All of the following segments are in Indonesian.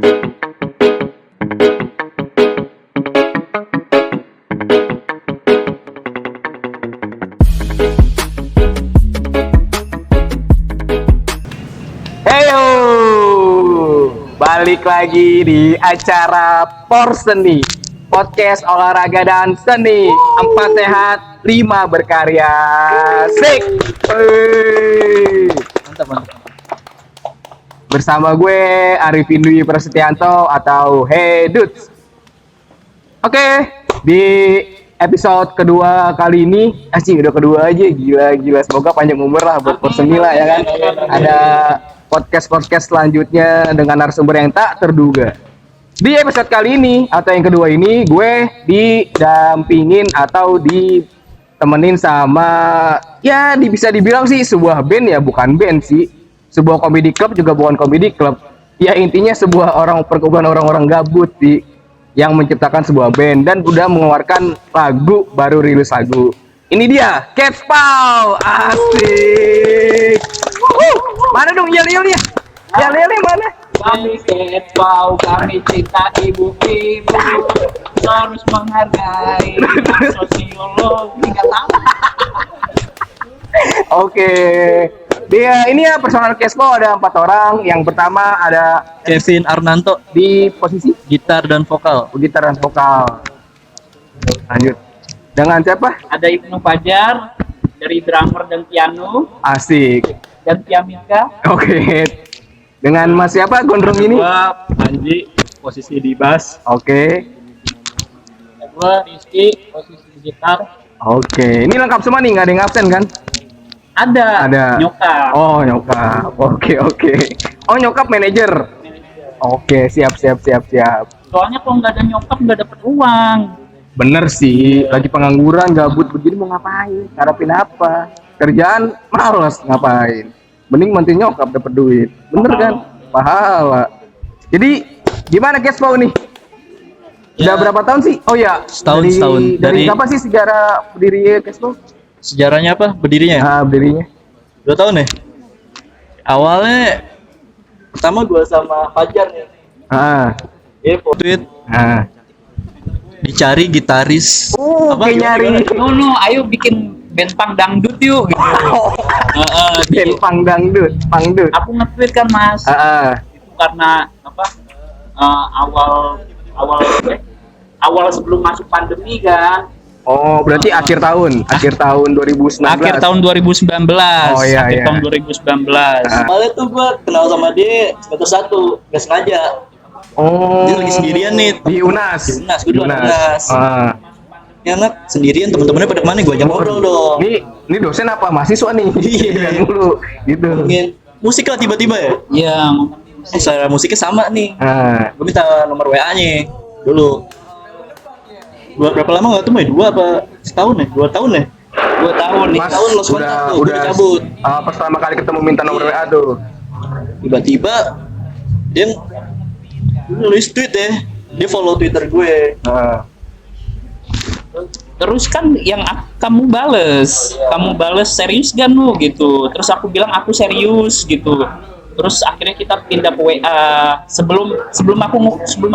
Heyo, balik lagi di acara Porseni, podcast olahraga dan seni. 4 sehat, 5 berkarya. Sik. Mantap. Bersama gue Arifin Dwi Prasetyanto atau Hey Dudes. Oke, di episode kedua kali ini, udah kedua aja, gila. Semoga panjang umur lah buat Porseni lah ya kan. Ada podcast selanjutnya dengan narasumber yang tak terduga. Di episode kali ini atau yang kedua ini, gue didampingin atau ditemenin sama, ya bisa dibilang sih sebuah band ya, bukan band sih, sebuah komedi club juga bukan komedi club. Ya intinya sebuah perkumpulan orang-orang gabut sih, yang menciptakan sebuah band dan udah mengeluarkan lagu, baru rilis lagu. Ini dia, Cats Paw. Asik. Mana dong yel-yelnya? Yel-yelnya mana? Kami Cats Paw, kami cinta ibu-ibu, harus menghargai sosiolog. Nggak tahu. Oke. Dia ini ya personal Cats Paw ada 4 orang. Yang pertama ada Kevin Arnanto di posisi gitar dan vokal. gitar dan vokal. Lanjut. Dengan siapa? Ada Ibnu Fajar dari drummer dan piano Asik. dan piamika. Oke. Dengan Mas siapa gondrong ini? Gua Panji, posisi di bass. Oke. Gue Rizky posisi gitar. Oke. Ini lengkap semua nih, nggak ada yang absen kan? Ada. Nyokap. Oh, nyokap. Oke. Oh, nyokap manajer. Oke, siap. Soalnya kalau nggak ada nyokap nggak dapet uang. Bener sih, lagi pengangguran, gabut begini mau ngapain? Ngarepin apa? Kerjaan males ngapain? Mending mantin nyokap dapet duit. Bener kan? Pahala. Jadi gimana Cats Paw nih? Udah Ya. berapa tahun sih? Oh ya, Setahun. Dari Dari- kapan sih sejarah berdirinya Cats Paw? Sejarahnya apa? Berdirinya? Berdirinya. 2 tahun ya? Awalnya pertama gua sama Fajar nih. Dia tweet dicari gitaris. Apa? Kayak nyari No, ayo bikin band punk dangdut yuk gitu. band pangdut. Aku nge-tweet kan Mas. Itu karena apa? Awal sebelum masuk pandemi kan. Oh, berarti akhir tahun 2019. Akhir tahun 2019. Oh, iya, akhir iya. tahun 2019. Awalnya tuh gua kenal sama dia semester 1, nggak sengaja. Oh. Dia lagi sendirian nih. Di UNAS. Di UNAS, gua di UNAS. Ah. Ini anak sendirian, temen-temennya pada kemana? Gua ajak ngobrol dong. Ini dosen apa mahasiswa nih? Iya dulu gitu. Ngomongin musik lah tiba-tiba ya. Iya. Selera musiknya sama nih. Ah. Gue minta nomor WA-nya dulu. Berapa lama nggak ketemu ya? 2 apa setahun ya? 2 tahun ya? 2 tahun nih. Mas, tahun lost kontak tuh, gua dicabut. Pas pertama kali ketemu minta nomor WA tuh. Tiba-tiba dia nulis tweet ya. Dia follow Twitter gue. Terus kan yang kamu bales serius gak lu gitu. Terus aku bilang aku serius gitu. Terus akhirnya kita pindah ke WA. Sebelum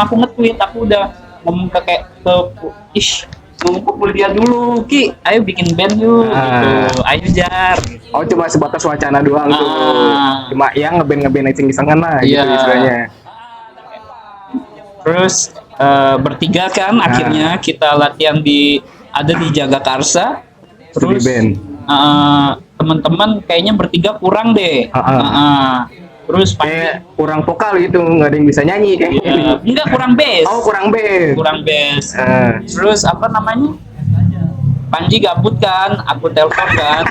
aku nge-tweet aku udah ngomong ngomong ke kuliah dulu, Ki, ayo bikin band yuk gitu. Ayo Jar gitu. Oh, cuma sebatas wacana doang tuh. Ah. Cuma yang ngeband iseng-isengan lah gitu Iya. istilahnya. Terus bertiga kan akhirnya kita latihan ada di Jagakarsa. Terus Terus band. teman-teman kayaknya bertiga kurang deh. Terus Kayak kurang vokal gitu, nggak ada yang bisa nyanyi kayaknya. enggak kurang bass. Oh, kurang band. Kurang bass. Ah. Terus apa namanya? Panji gabut kan, aku telepon kan.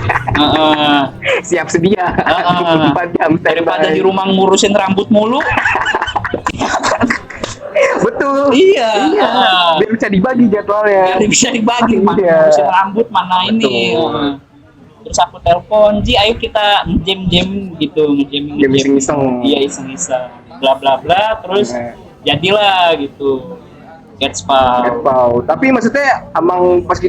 Siap sedia. 24 jam Daripada standby. di rumah ngurusin rambut mulu. Betul. Iya. Biar bisa dibagi jadwalnya. Jadi bisa dibagi mana Iya. ngurusin rambut mana ini. Betul. Terus aku telepon, Ji ayo kita jam gitu, Game ngejam. iseng-iseng. Iya iseng-iseng. Bla bla bla terus Nah. jadilah gitu. Cats Paw. Cats Paw. Tapi maksudnya emang pas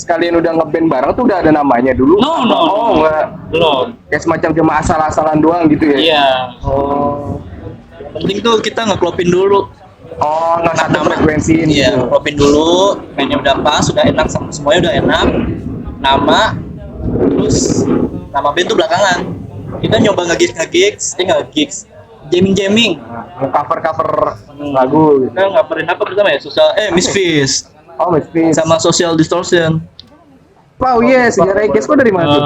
kalian udah ngeband bareng tuh udah ada namanya dulu? No. Oh, enggak. Belum. Kayak semacam cuma asal-asalan doang gitu ya? Iya. Oh. penting tuh kita ngeklopin dulu. Oh, nggak satu Nama. frekuensi ini. Iya, klopin dulu, mainnya udah pas, udah enak, semuanya udah enak. Nama, terus nama band tuh belakangan. Kita nyoba nge-gigs, jamming. Cover lagu gitu. Kita ngapain apa pertama ya? Misfits Oh, Misfits. sama Social Distortion. Oh iya, sejarah Caspo dari mana tuh?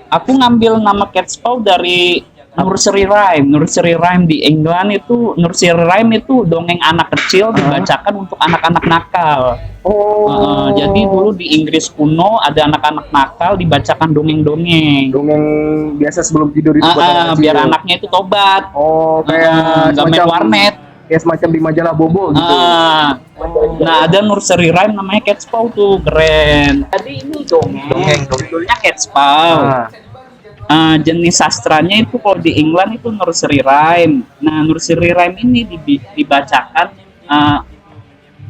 Aku ngambil nama Catspaw dari Nursery Rhyme. Nursery Rhyme di England itu, Nursery Rhyme itu dongeng anak kecil dibacakan untuk anak-anak nakal. Oh. Jadi dulu di Inggris kuno ada anak-anak nakal dibacakan dongeng-dongeng. Dongeng biasa sebelum tidur itu buat anak kecil. Biar anaknya itu tobat. Oh, kayak Nggak main warnet. Kayak semacam di majalah Bobo gitu. Nah, ada nursery rhyme namanya Catspaw tuh, keren. Jadi ini dongeng. Judulnya Catspaw. Jenis sastranya itu kalau di England itu nursery rhyme. Nah, nursery rhyme ini dibacakan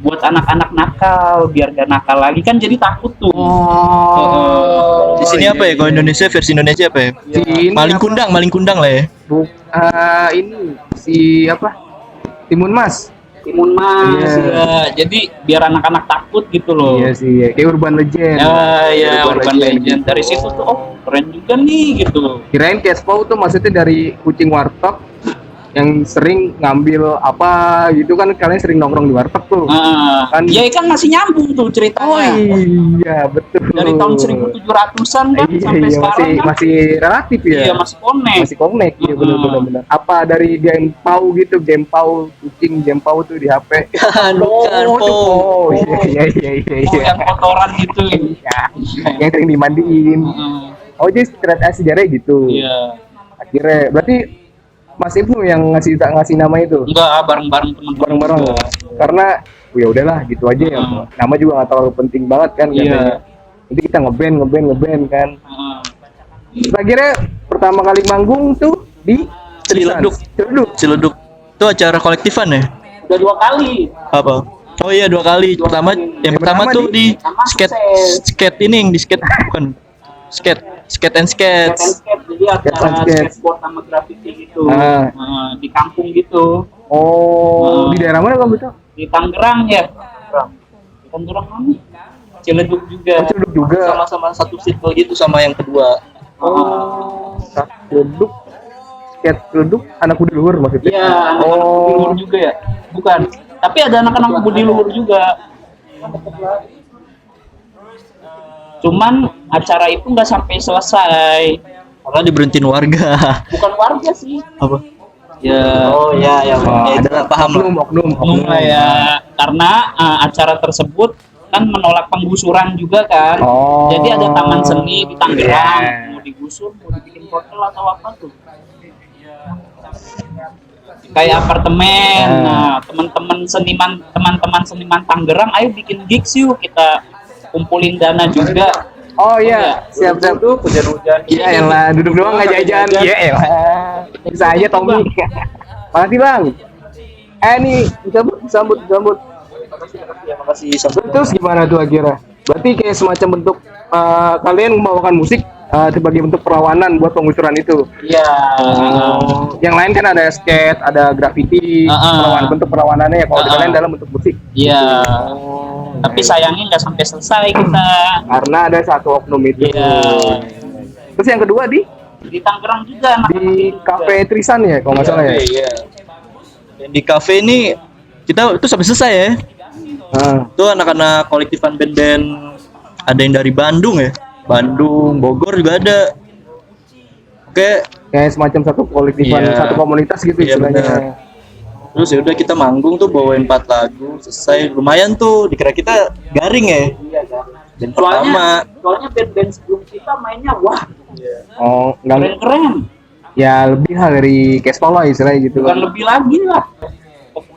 buat anak-anak nakal, biar gak nakal lagi kan, jadi takut tuh. Di sini apa ya? Kalau Indonesia versi Indonesia apa ya? Maling kundang lah ya. Ini si apa? Timun Mas. Timun Mas. Iya. Ya. Jadi biar anak-anak takut gitu loh. Iya sih, kayak Urban Legend. Ya, Urban Legend. Dari situ tuh, keren juga nih gitu. Kirain Caspo tuh maksudnya dari kucing warteg yang sering ngambil apa gitu kan, kalian sering nongkrong di warteg tuh. Kan- Ya kan masih nyambung tuh ceritanya. Iya betul. Dari tahun 1700-an kan sampai sekarang kan. masih relatif ya. Iya, masih connect. Masih connect ya, benar. Apa dari game pau gitu, game pau kucing, game pau tuh di HP. Bukan, Po. Iya. Yang kotoran gitu. Yang sering dimandiin. Oh, jadi sejarahnya gitu. Iya. Akhirnya berarti Mas Ibnu yang ngasih nama itu. Enggak, bareng-bareng teman-teman. Bareng-bareng. juga. Karena ya udahlah gitu aja ya. Nama juga nggak terlalu penting banget kan Iya. katanya. Jadi kita ngeband kan. Akhirnya pertama kali manggung tuh di Ciledug. Itu acara kolektifan ya? Udah 2 kali. Apa? Oh iya 2 kali. Yang pertama tuh di skate ini, di skate bukan. Skate and skate. Jadi acara skateboard sama graffiti gitu. Di kampung gitu. Oh, di daerah mana kamu tuh? Di Tangerang ya. Di Tangerang mana? Ciledug juga. Ciledug juga. Sama-sama satu circle gitu sama yang kedua. Ciledug. Skate Ciledug anak budi luhur maksudnya. Iya, anak-anak budi luhur juga ya. Bukan. Tapi ada anak-anak budi luhur juga. Cuman acara itu nggak sampai selesai karena diberhentiin warga. Bukan warga sih. Apa? Ya. Oh ya, adalah paham lah. Oknum lah ya. Karena acara tersebut kan menolak penggusuran juga kan. Jadi ada taman seni di Tangerang, mau digusur, mau dibikin hotel atau apa tuh. Kayak apartemen. Nah, teman-teman seniman Tangerang, ayo bikin gigs yuk, kita kumpulin dana juga. Oh iya, siap. Duduk hujan-hujan. Iya elah, duduk doang nggak jajan. Iya elah. Bisa aja Tommy. Makasih Bang. Nih, disambut. Makasih. Terus gimana tuh akhirnya? Berarti kayak semacam bentuk kalian membawakan musik sebagai bentuk perlawanan buat penggusuran itu. Iya. Yang lain kan ada skate, ada graffiti, bentuk perlawanannya ya. Kalau di kalian dalam bentuk musik. Iya. Tapi sayangnya nggak sampai selesai kita. Karena ada satu oknum itu. Iya. Terus yang kedua di Tangerang juga. Di Cafe Trisan ya, kalau nggak salah ya. Iya. Di cafe ini kita itu sampai selesai ya. Itu anak-anak kolektifan band-band, ada yang dari Bandung ya. Bandung, Bogor juga ada. Oke, kayak semacam satu kolektifan, satu komunitas gitu istilahnya. Bener. Terus ya udah kita manggung tuh bawain 4 lagu, selesai. Lumayan tuh, dikira kita garing ya. Iya kan. Band pertama. Soalnya band-band sebelum kita mainnya wah. Oh, keren-keren. Ya lebih lah dari Caspo lah istilahnya gitu. Bukan lebih lagi lah.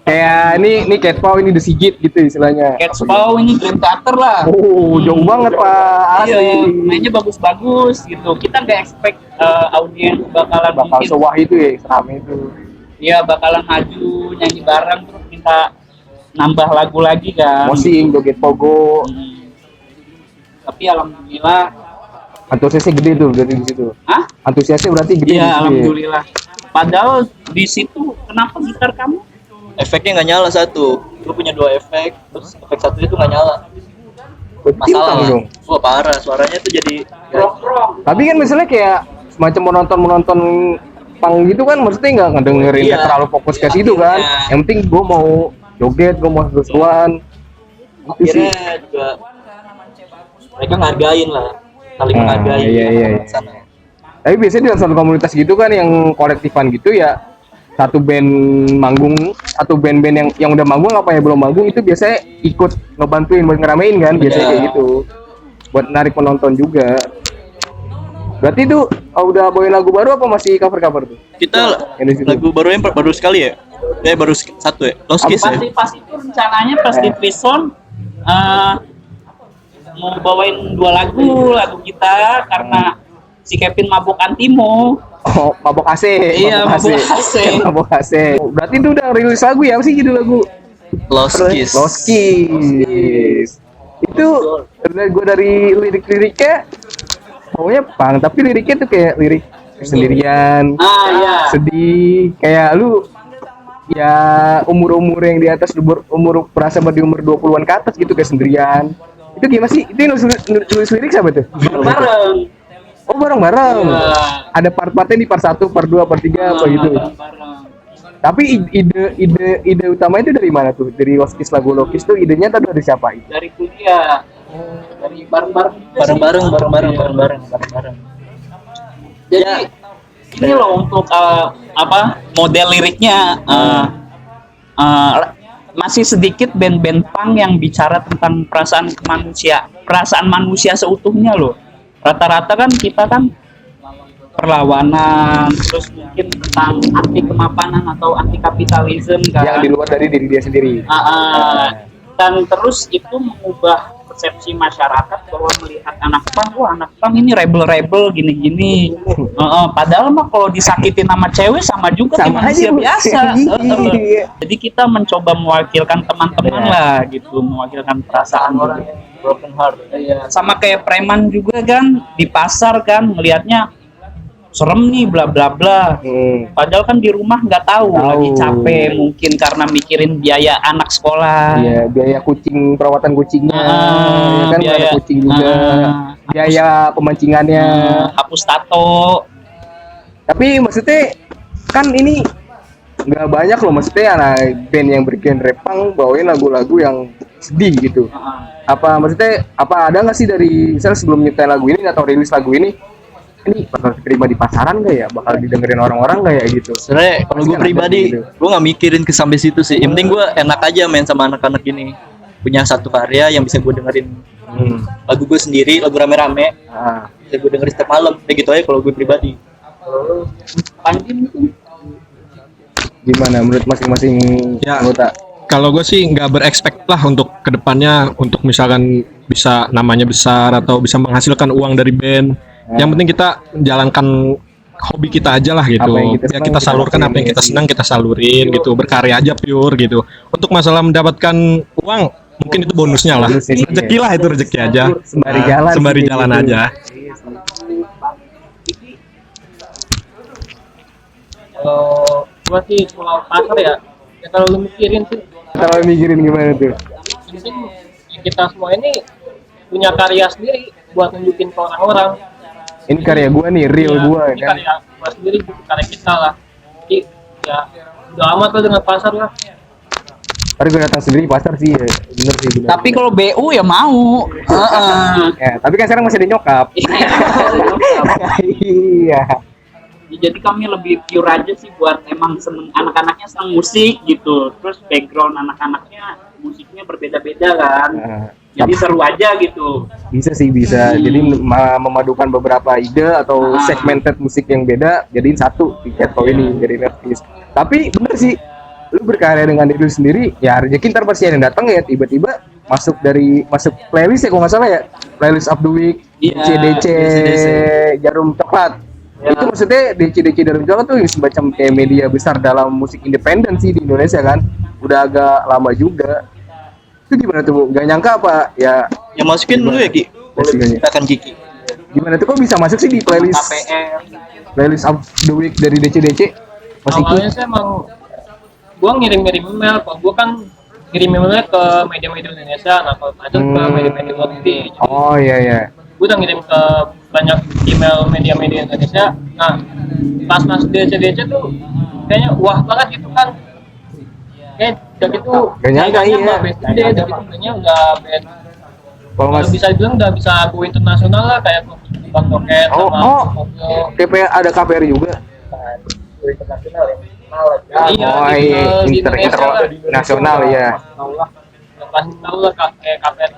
Kayak ini Caspo, ini The Sigit gitu istilahnya. Caspo ini Dream Theater lah. Oh, jauh banget Pak. Iya, mainnya bagus-bagus gitu. Kita nggak expect audiens bakal sewah itu ya, serame itu. Iya, bakalan maju nyanyi bareng terus kita nambah lagu lagi kan. Mosing, joget pogo. Tapi alhamdulillah antusiasnya gede tuh dari di situ. Hah? Antusiasnya berarti gede. Iya, alhamdulillah. Padahal di situ kenapa gitar kamu? Efeknya nggak nyala satu. Gue punya 2 efek, terus efek satu itu nggak nyala. Masalah Timpang lah. dong. Wah parah, suaranya tuh jadi Tapi kan misalnya kayak semacam menonton pang gitu kan, maksudnya nggak ngedengerin, nggak Iya. terlalu fokus ke situ kan. Iya. Yang penting gue mau joget, gue mau seru-seruan. Itu sih. akhirnya juga mereka ngargain lah, saling Ah, menghargai iya, iya, anak-anak iya. sana. Tapi biasanya dalam satu komunitas gitu kan, yang kolektifan gitu ya, satu band manggung, satu band-band yang udah manggung apa yang belum manggung itu biasanya ikut ngebantuin buat ngeramein kan, biasanya Iya. kayak gitu, buat narik penonton juga. Berarti itu udah bawain lagu baru apa masih cover-cover tuh? Kita Yang di situ. lagu baru yang baru sekali ya? Baru satu ya? Lost Kiss ya? Pas itu rencananya pas di Twison mau bawain 2 lagu kita karena si Kevin mabuk antimo. Oh, mabok AC. Iya, mabok AC. Mabok AC. Oh, berarti itu udah rilis lagu ya? Apa sih judul lagu? Lost Kiss. Lost Kiss. Itu gue dari lirik-liriknya pokoknya pang, tapi liriknya tuh kayak lirik sendirian, Iya. sedih, kayak lu ya umur-umur yang di atas umur berasa di umur 20-an ke atas gitu, kayak sendirian. Itu gimana sih? Itu yang nulis lirik siapa tuh? Bareng. Oh, bareng-bareng. Iya. Ada part-partnya di part 1, part 2, part 3 apa gitu. Bareng. Tapi ide utama itu dari mana tuh? Dari Lost Kiss, lagu Lost Kiss tuh idenya tuh dari siapa itu? Dari kuliah. Dari bareng-bareng. Bareng-bareng. Jadi ini loh untuk model liriknya masih sedikit band-band punk yang bicara tentang perasaan manusia seutuhnya loh. Rata-rata kan kita kan perlawanan, terus mungkin tentang anti kemapanan atau anti kapitalisme kan. Yang di luar dari diri dia sendiri. Dan terus itu mengubah persepsi masyarakat bahwa melihat anak pang, wah anak pang ini rebel gini-gini. Padahal mah kalau disakitin sama cewek sama juga kayak Sama manusia aja, Bu. biasa. Iya. Jadi kita mencoba mewakilkan teman-teman Iya. lah gitu, mewakilkan perasaan Orang juga. broken heart. Sama kayak preman juga kan di pasar kan melihatnya serem nih bla bla bla. Padahal kan di rumah nggak tahu, lagi capek mungkin karena mikirin biaya anak sekolah. Iya, biaya kucing, perawatan kucingnya, ya kan biaya ada kucing juga, biaya pemancingannya. Hapus tato. Tapi maksudnya kan ini nggak banyak loh, maksudnya anak band yang bergenre punk bawain lagu-lagu yang sedih gitu. Apa maksudnya ada nggak sih dari misalnya sebelum nyiptain lagu ini atau rilis lagu ini bakal diterima di pasaran nggak ya, bakal didengerin orang-orang nggak ya gitu? Sebenarnya kalau gue Pasti kan ada pribadi, gitu. gue nggak mikirin ke sampai situ sih. Yang penting gue enak aja main sama anak-anak ini. Punya satu karya yang bisa gue dengerin. Lagu gue sendiri, lagu rame-rame, bisa gue dengerin setiap malam. Kayak gitu aja kalau gue pribadi. Panji mungkin. Gimana menurut masing-masing Ya. anggota? Kalau gue sih nggak berekspekt lah untuk kedepannya, untuk misalkan bisa namanya besar atau bisa menghasilkan uang dari band. Yang penting kita menjalankan hobi kita aja lah gitu. Apa yang kita Ya senang, kita kita salurkan lakuin apa yang ya kita sih. senang kita salurin gitu, berkarya aja pure gitu. Untuk masalah mendapatkan uang mungkin itu bonusnya lah. Bonusnya sih, Rezeki lah, itu rezeki aja. Sembari Nah, jalan sembari sih, jalan gitu. aja. Kalau gua sih soal pasar ya kalau lu mikirin sih Kalau mikirin gimana tuh? penting kita semua ini punya karya sendiri buat nunjukin ke orang-orang. Ini karya gua nih, real Iya, gua ini kan. karya gua sendiri, karya kita lah. Jadi ya udah amat lah dengan pasar lah. Tadi gue datang sendiri pasar sih, ya. Bener sih bener. Tapi kalau BU ya mau. ya, tapi kan sekarang masih ada nyokap. Iya. Jadi kami lebih pure aja sih buat emang seneng, anak-anaknya seneng musik gitu. Terus background anak-anaknya musiknya berbeda-beda kan. Nah, Jadi seru aja gitu. bisa sih bisa. Jadi memadukan beberapa ide atau segmented musik yang beda jadiin satu di Catcall ini jadi Netflix. Tapi bener sih, lu berkarya dengan diri lu sendiri, ya rezeki ntar pasti ada yang datang ya, tiba-tiba masuk playlist ya kalau nggak salah ya, playlist of the week, Iya, DC Jarum Coklat. Itu maksudnya DC Jarum Coklat tuh semacam kayak media besar dalam musik independen sih di Indonesia kan, udah agak lama juga. Itu gimana tuh? Gak nyangka apa ya? Yang masukin dulu ya Ki. Postingannya. Akan Kiki. Gimana tuh kok bisa masuk sih di playlist KPR. playlist of the week dari DC? Pas ikut. Awalnya sih emang gua ngirim-ngirim email, kok gua kan ngirim emailnya ke media-media Indonesia, nah kalau ada ke media-media luar negeri. Jadi Oh iya iya. gua udah ngirim ke banyak email media-media Indonesia. Nah, pas masuk DC tuh kayaknya wah banget gitu kan. Kayak udah gitu Gak nyangka, saingannya iya. nggak band gede, udah gitu kayaknya udah band Kalau kalau nggak bisa dibilang udah bisa go internasional lah kayak Bang Token Oh, sama oh. Koplo. KPR ada KPR juga. Internasional ya. Iya, Oh di, iya, di Indonesia lah. internasional ya. Pasti tahu lah kayak KPR.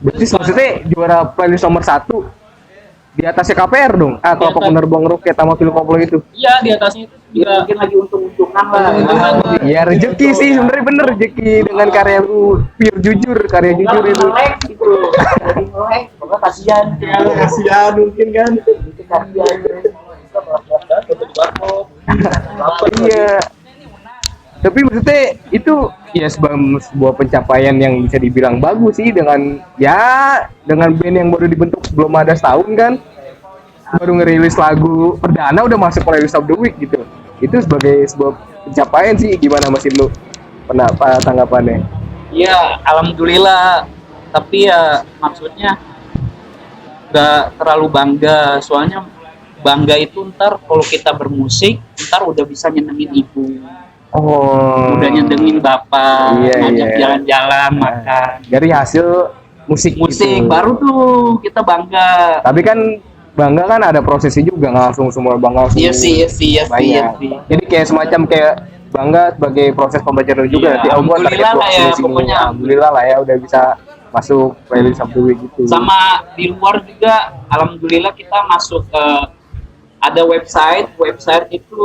Berarti maksudnya juara playlist nomor 1 di atasnya KPR dong? Ah, kelompok atas. penerbang roket sama film koplo itu. Iya, di atasnya itu juga mungkin lagi untung-untungan lah. untung-untungan lah. Ya rezeki sih sebenarnya bener rezeki dengan karya pure jujur, karya jujur itu. Melek gitu loh. Jadi melek, pokoknya kasihan. Kasihan mungkin kan. Kasihan. Iya. Tapi maksudnya itu ya sebuah pencapaian yang bisa dibilang bagus sih dengan band yang baru dibentuk belum ada setahun kan, baru ngerilis lagu perdana udah masuk playlist of the week gitu. Itu sebagai sebuah pencapaian sih. Gimana Mas Ibnu? Apa tanggapannya? Iya, alhamdulillah. Tapi ya maksudnya nggak terlalu bangga. Soalnya bangga itu ntar kalau kita bermusik, ntar udah bisa nyenengin ibu, Oh. udah nyenengin bapak, Iya, ngajak iya. jalan-jalan, makan. Dari hasil musik Musik gitu. baru tuh kita bangga. Tapi kan bangga kan ada prosesnya juga, nggak langsung semua bangga langsung Iya sih. banyak. Jadi kayak semacam kayak bangga sebagai proses pembelajaran juga. Iya, Nanti gua alhamdulillah target lah ya, sini. pokoknya. Alhamdulillah lah ya udah bisa masuk playlist of the week gitu. Sama di luar juga, alhamdulillah kita masuk ke ada website itu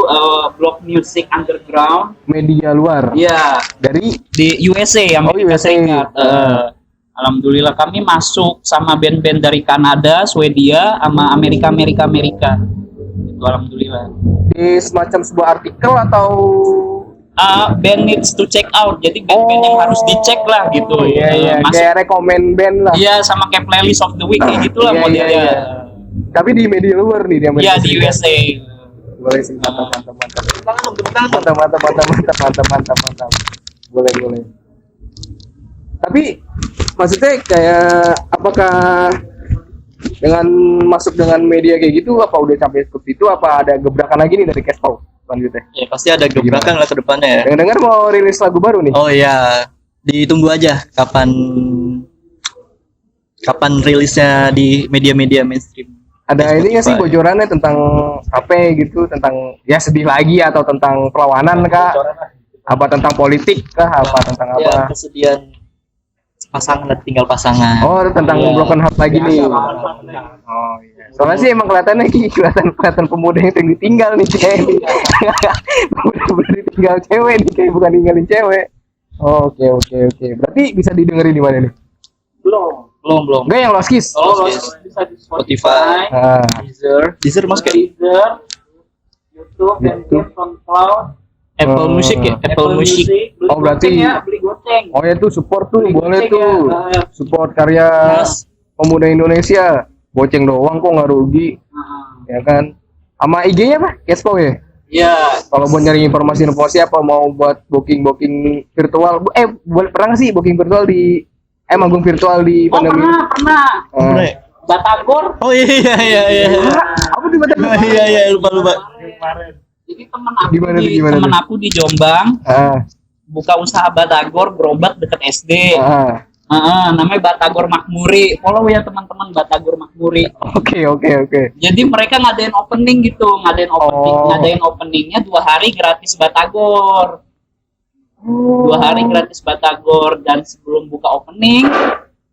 Blog Music Underground. Media luar. Iya, Dari di USA, Amerika USA. Serikat. Alhamdulillah kami masuk sama band-band dari Kanada, Swedia, sama Amerika. Itu alhamdulillah. di semacam sebuah artikel atau Band needs to check out. Jadi band-band yang harus dicek lah gitu. iya Masuk. kayak rekomend band lah. Iya, sama kayak playlist of the week kayak gitulah Iya, modelnya. iya, iya. Tapi di media luar nih dia. Iya, di USA. Boleh sih, mantap. Boleh. Tapi maksudnya kayak apakah dengan masuk dengan media kayak gitu apa udah sampai seperti itu, apa ada gebrakan lagi nih dari Cashpow selanjutnya? Ya pasti ada gebrakan lah ke depannya ya. Dengar mau rilis lagu baru nih. Oh iya, ditunggu aja kapan rilisnya di media-media mainstream. Ada ini nggak sih Spotify. bocorannya tentang apa gitu, tentang ya sedih lagi atau tentang perlawanan kah? Apa tentang politik kah? Apa tentang Ya, apa? kesedihan pasangan, tinggal pasangan. Oh, tentang Iya. broken heart lagi nih. Oh iya. Soalnya sih emang kelihatannya kelihatan pemuda yang sering ditinggal nih kayak nih. Pemuda ditinggal cewek nih, kayak bukan ninggalin cewek. Oh, oke. Berarti bisa didengerin di mana nih? Belum. Enggak yang Lost Kiss. Bisa di Spotify. Ah, Deezer mas kayak Deezer, YouTube, Bandcamp, SoundCloud, Apple Music ya, Apple Music. Beli Oh, berarti- goceng ya, beli goceng. oh ya tuh support tuh, boleh Goceng tuh. ya. Support karya pemuda Indonesia. Goceng doang kok nggak rugi, ya kan? Sama IG-nya apa? Cashpow ya? Iya. Kalau mau nyari informasi apa mau buat booking virtual, boleh pernah nggak sih booking virtual di manggung virtual di Oh, pandemi? pernah. Oh. Batagor. Oh iya. Apa di Batagor? Iya lupa. Jadi temen aku Gimana di tuh, gimana temen tuh? aku di Jombang buka usaha Batagor berobat deket SD. Namanya Batagor Makmuri. Follow ya teman-teman Batagor Makmuri. Oke. Jadi mereka ngadain opening gitu, ngadain openingnya 2 hari gratis Batagor. 2 hari gratis Batagor, dan sebelum buka opening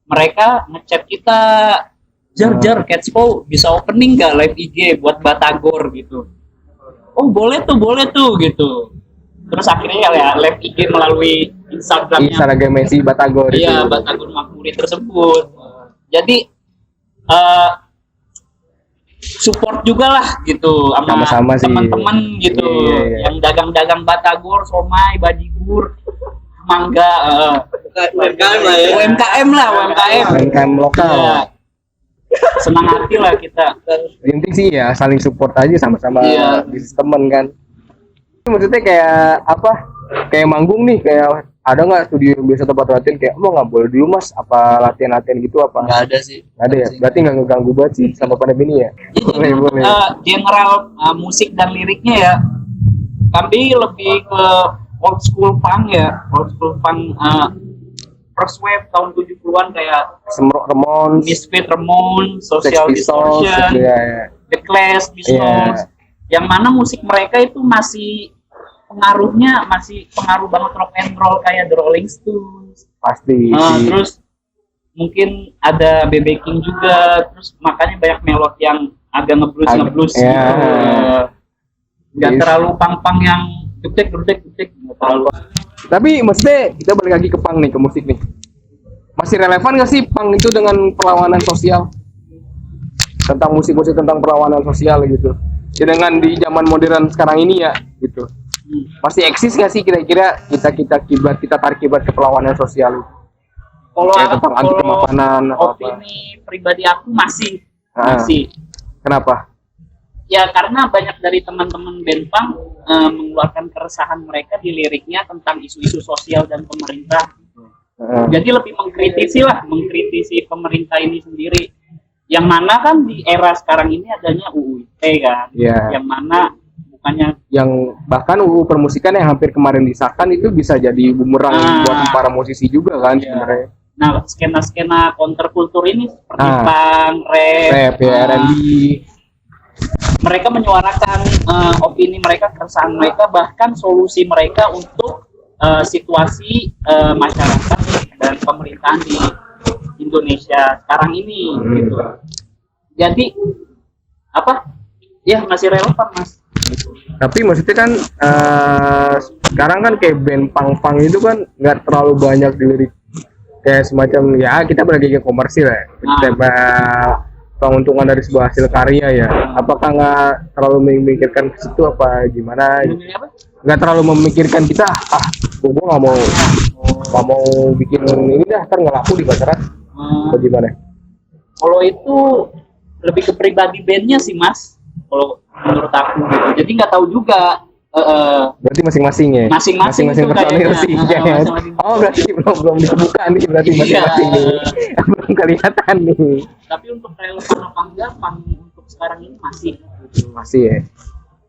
mereka ngechat kita, Jar Cashpow bisa opening gak live IG buat Batagor gitu. Oh boleh tuh gitu. Terus akhirnya ya live IG melalui Instagram si Batagor itu. iya Batagor Makmuri tersebut. Jadi support juga lah gitu Sama-sama sih. teman-teman gitu. Iya. Yang dagang-dagang Batagor, somai, bajigur, mangga, UMKM lah. UMKM lokal. Iya. Senang hati lah kita. Yang penting sih ya saling support aja sama-sama Iya. bisnis temen kan. Maksudnya kayak apa? Kayak manggung nih, kayak ada nggak studio biasa tempat latihan kayak mau nggak boleh dulu mas apa latihan gitu apa? Nggak ada sih. Nggak ada ya? Berarti nggak ngeganggu banget sih sama pandemi ini ya? Boleh boleh. General musik dan liriknya ya, kami lebih ke old school punk ya, old school punk first wave tahun 70-an kayak Semrok Remon, Misfit, Ramones, Social Sex Pistols, Distortion, ya. The Clash, Pistols, yang mana musik mereka itu masih pengaruh banget rock and roll kayak The Rolling Stones. Pasti. Terus mungkin ada BB King juga, terus makanya banyak melodi yang agak ngeblus gitu. Nggak terlalu pang-pang yang gede nggak terlalu. Tapi maksudnya kita balik lagi ke punk nih, ke musik nih. Masih relevan nggak sih punk itu dengan perlawanan sosial? Tentang musik-musik tentang perlawanan sosial gitu. Ya dengan di zaman modern sekarang ini ya gitu. Masih eksis nggak sih kira-kira kita tarik kiblat ke perlawanan sosial itu? Kalau tentang anti kemapanan opini pribadi aku masih. Kenapa? Ya karena banyak dari teman-teman band punk mengeluarkan keresahan mereka di liriknya tentang isu-isu sosial dan pemerintah. Jadi lebih mengkritisi pemerintah ini sendiri. Yang mana kan di era sekarang ini adanya UU ITE kan, yang mana bukannya yang bahkan UU permusikan yang hampir kemarin disahkan itu bisa jadi bumerang buat para musisi juga kan sebenarnya. Nah, skena counterkultur ini seperti punk, rap, R&B. Mereka menyuarakan opini mereka, keresahan mereka, bahkan solusi mereka untuk situasi masyarakat dan pemerintahan di Indonesia sekarang ini gitu. Jadi ya masih relevan mas. Tapi maksudnya kan sekarang kan kayak band punk itu kan nggak terlalu banyak dilirik, kayak semacam ya kita berlagi ke komersil ya, keuntungan dari sebuah hasil karya ya. Apakah nggak terlalu memikirkan ke situ apa gimana? Nggak terlalu memikirkan kita gue nggak mau bikin ini dah, ntar nggak laku di pasaran. Bagaimana? Kalau itu lebih ke pribadi bandnya sih mas, kalau menurut aku gitu. Jadi nggak tahu juga. Berarti masing-masing ya? Masing-masing personil sih. Oh berarti belum dibuka nih, berarti masing-masing nih. Belum kelihatan nih. Tapi untuk relevan apa enggak, untuk sekarang ini masih ya.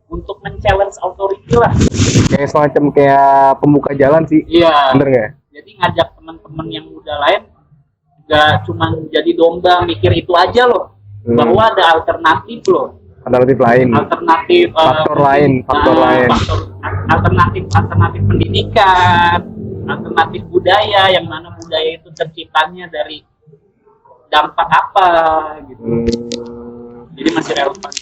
Untuk men-challenge authority lah. Kayak semacam kayak pembuka jalan sih. Iya. Bener nggak? Jadi ngajak teman-teman yang muda lain, nggak cuma jadi domba mikir itu aja loh, bahwa ada alternatif loh. Alternatif faktor lain alternatif pendidikan, alternatif budaya, yang mana budaya itu terciptanya dari dampak apa gitu. Jadi masih relevan.